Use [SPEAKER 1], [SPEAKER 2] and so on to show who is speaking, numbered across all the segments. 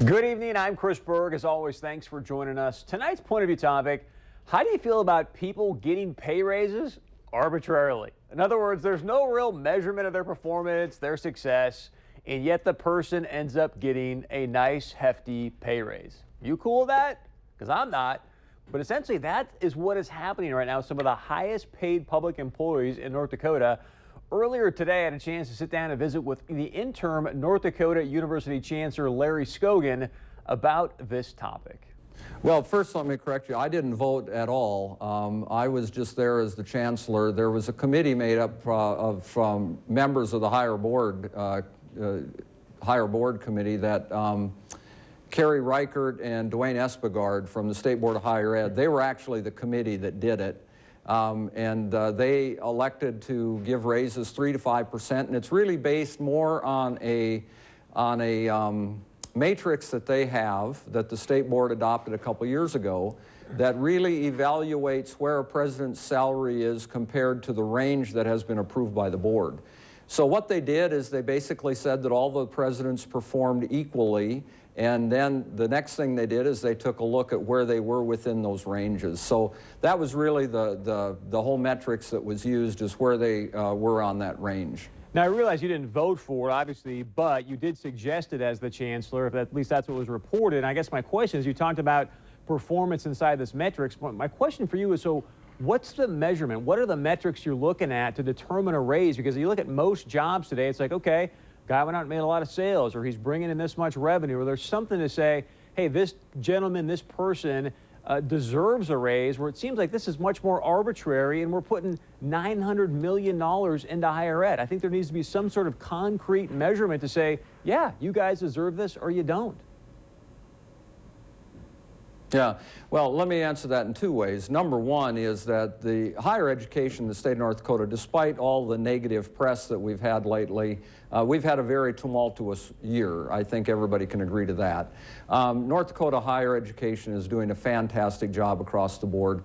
[SPEAKER 1] Good evening, I'm Chris Berg. As always, thanks for joining us. Tonight's point of view topic, how do you feel about people getting pay raises arbitrarily? In other words, there's no real measurement of their performance, their success, and yet the person ends up getting a nice, hefty pay raise. You cool with that? Because I'm not. But essentially, that is what is happening right now. Some of the highest paid public employees in North Dakota. Earlier today, I had a chance to sit down and visit with the interim North Dakota University Chancellor Larry Skogen about this topic.
[SPEAKER 2] Well, first let me correct you. I didn't vote at all. I was just there as the chancellor. There was a committee made up from members of the higher board committee that Carrie Reichert and Dwayne Espegard from the State Board of Higher Ed, they were actually the committee that did it. They elected to give raises 3 to 5%, and it's really based more on a matrix that they have that the state board adopted a couple years ago that really evaluates where a president's salary is compared to the range that has been approved by the board. So what they did is they basically said that all the presidents performed equally, and then the next thing they did is they took a look at where they were within those ranges. So that was really the whole metrics that was used, is where they were on that range.
[SPEAKER 1] Now, I realize you didn't vote for it, obviously, but you did suggest it as the chancellor, if at least that's what was reported. And I guess my question is, you talked about performance inside this metrics. My question for you is, so what's the measurement? What are the metrics you're looking at to determine a raise? Because you look at most jobs today, it's like, okay, guy went out and made a lot of sales, or he's bringing in this much revenue, or there's something to say, hey, this gentleman, this person deserves a raise, where it seems like this is much more arbitrary and we're putting $900 million into higher ed. I think there needs to be some sort of concrete measurement to say, yeah, you guys deserve this or you don't.
[SPEAKER 2] Yeah, well, let me answer that in two ways. Number one is that the higher education in the state of North Dakota, despite all the negative press that we've had lately, we've had a very tumultuous year. I think everybody can agree to that. North Dakota higher education is doing a fantastic job across the board.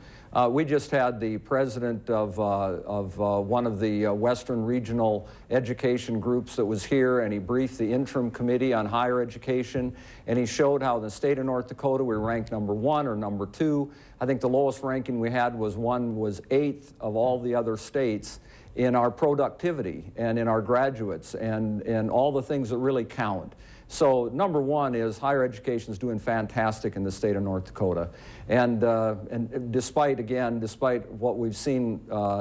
[SPEAKER 2] We just had the president of one of the Western regional education groups that was here, and he briefed the interim committee on higher education, and he showed how in the state of North Dakota we ranked number 1 or number 2. I think the lowest ranking we had was 8th of all the other states in our productivity and in our graduates and all the things that really count. So number one is higher education is doing fantastic in the state of North Dakota. And despite what we've seen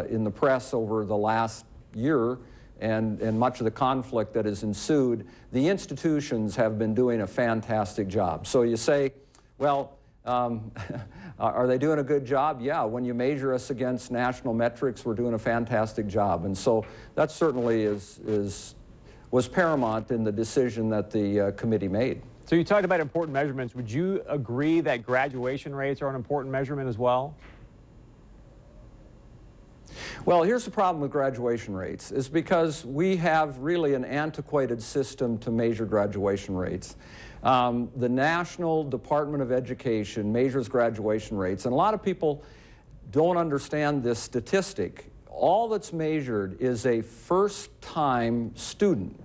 [SPEAKER 2] in the press over the last year and much of the conflict that has ensued, the institutions have been doing a fantastic job. So you say, well, are they doing a good job? Yeah, when you measure us against national metrics, we're doing a fantastic job. And so that certainly was paramount in the decision that the committee made.
[SPEAKER 1] So you talked about important measurements. Would you agree that graduation rates are an important measurement as well?
[SPEAKER 2] Well, here's the problem with graduation rates, is because we have really an antiquated system to measure graduation rates. The National Department of Education measures graduation rates, and a lot of people don't understand this statistic. All that's measured is a first-time student.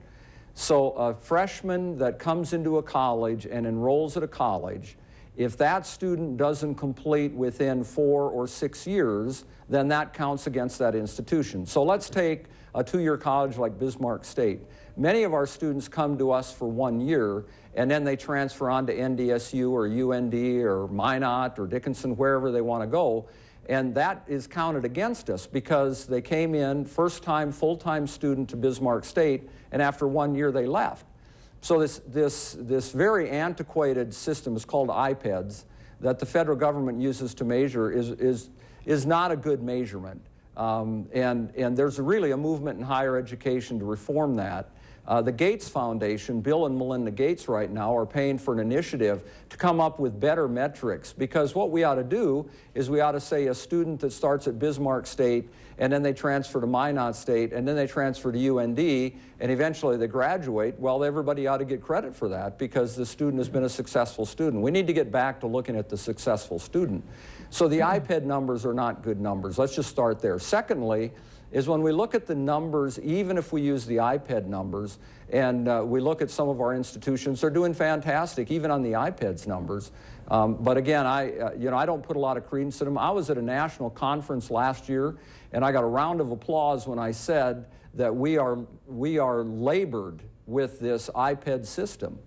[SPEAKER 2] So a freshman that comes into a college and enrolls at a college, if that student doesn't complete within 4 or 6 years, then that counts against that institution. So let's take a 2-year college like Bismarck State. Many of our students come to us for 1 year, and then they transfer on to NDSU or UND or Minot or Dickinson, wherever they want to go. And that is counted against us because they came in first-time, full-time student to Bismarck State, and after 1 year they left. So this very antiquated system is called IPEDS that the federal government uses to measure is not a good measurement. And there's really a movement in higher education to reform that. The Gates Foundation, Bill and Melinda Gates right now, are paying for an initiative to come up with better metrics, because what we ought to do is we ought to say a student that starts at Bismarck State and then they transfer to Minot State and then they transfer to UND and eventually they graduate, well, everybody ought to get credit for that because the student has been a successful student. We need to get back to looking at the successful student. So the iPad numbers are not good numbers. Let's just start there. Secondly, is when we look at the numbers, even if we use the iPad numbers, and we look at some of our institutions, they're doing fantastic, even on the iPad's numbers. But again, I don't put a lot of credence in them. I was at a national conference last year, and I got a round of applause when I said that we are labored with this iPad system.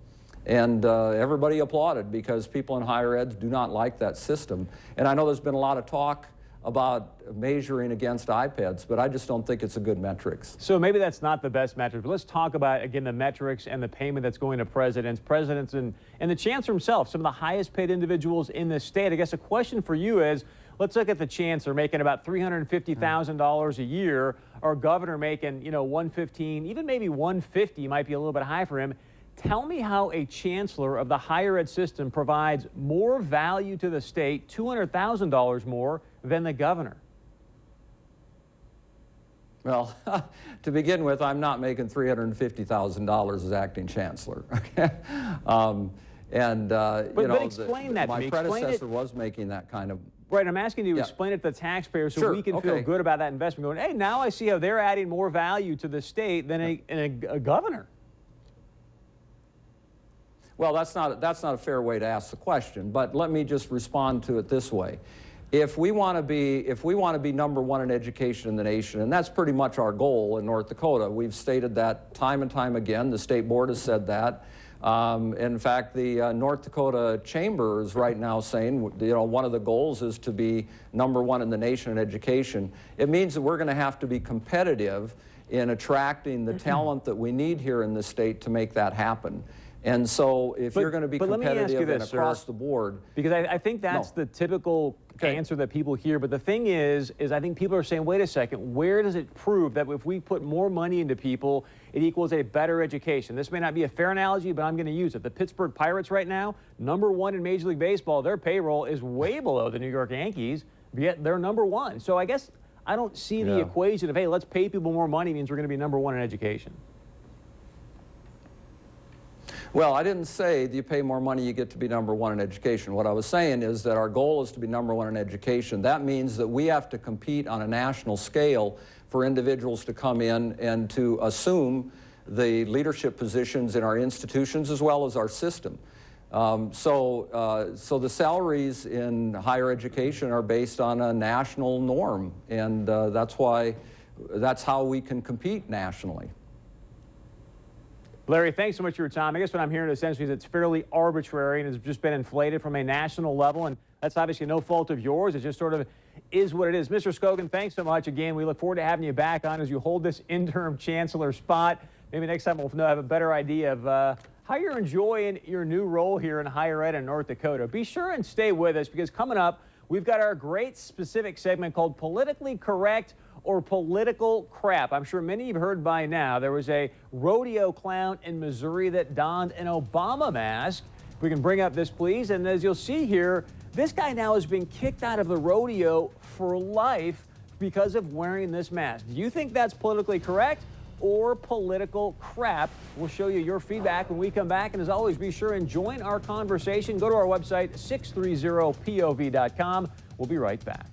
[SPEAKER 2] And everybody applauded because people in higher ed do not like that system. And I know there's been a lot of talk about measuring against iPads, but I just don't think it's a good metrics.
[SPEAKER 1] So maybe that's not the best metric, but let's talk about, again, the metrics and the payment that's going to presidents and the chancellor himself, some of the highest paid individuals in the state. I guess a question for you is, let's look at the chancellor making about $350,000 a year, or governor making, $115,000, even maybe $150,000 might be a little bit high for him. Tell me how a chancellor of the higher ed system provides more value to the state, $200,000 more, than the governor.
[SPEAKER 2] Well, to begin with, I'm not making $350,000 as acting chancellor. Okay,
[SPEAKER 1] But explain that to me.
[SPEAKER 2] My predecessor was making that kind of.
[SPEAKER 1] Right, I'm asking you to explain it to the taxpayers so we can feel good about that investment. Going, hey, now I see how they're adding more value to the state than a governor.
[SPEAKER 2] Well, that's not a fair way to ask the question, but let me just respond to it this way. If we want to be number one in education in the nation, and that's pretty much our goal in North Dakota, we've stated that time and time again. The state board has said that. In fact, the North Dakota Chamber is right now saying, one of the goals is to be number one in the nation in education. It means that we're going to have to be competitive in attracting the talent that we need here in the state to make that happen. And so if you're going to be competitive and across the board.
[SPEAKER 1] Because I think that's the typical answer that people hear. But the thing is I think people are saying, wait a second, where does it prove that if we put more money into people, it equals a better education? This may not be a fair analogy, but I'm going to use it. The Pittsburgh Pirates right now, #1 in Major League Baseball, their payroll is way below the New York Yankees, yet they're #1. So I guess I don't see the equation of, hey, let's pay people more money means we're going to be #1 in education.
[SPEAKER 2] Well, I didn't say that you pay more money, you get to be #1 in education. What I was saying is that our goal is to be #1 in education. That means that we have to compete on a national scale for individuals to come in and to assume the leadership positions in our institutions as well as our system. So the salaries in higher education are based on a national norm, and that's how we can compete nationally.
[SPEAKER 1] Larry, thanks so much for your time. I guess what I'm hearing essentially is it's fairly arbitrary and has just been inflated from a national level, and that's obviously no fault of yours. It just sort of is what it is. Mr. Skogen, thanks so much. Again, we look forward to having you back on as you hold this interim chancellor spot. Maybe next time we'll have a better idea of how you're enjoying your new role here in higher ed in North Dakota. Be sure and stay with us because coming up, we've got our great specific segment called Politically Correct or Political Crap. I'm sure many of you have heard by now there was a rodeo clown in Missouri that donned an Obama mask. If we can bring up this, please. And as you'll see here, this guy now has been kicked out of the rodeo for life because of wearing this mask. Do you think that's politically correct or political crap? We'll show you your feedback when we come back. And as always, be sure and join our conversation. Go to our website, 630pov.com. We'll be right back.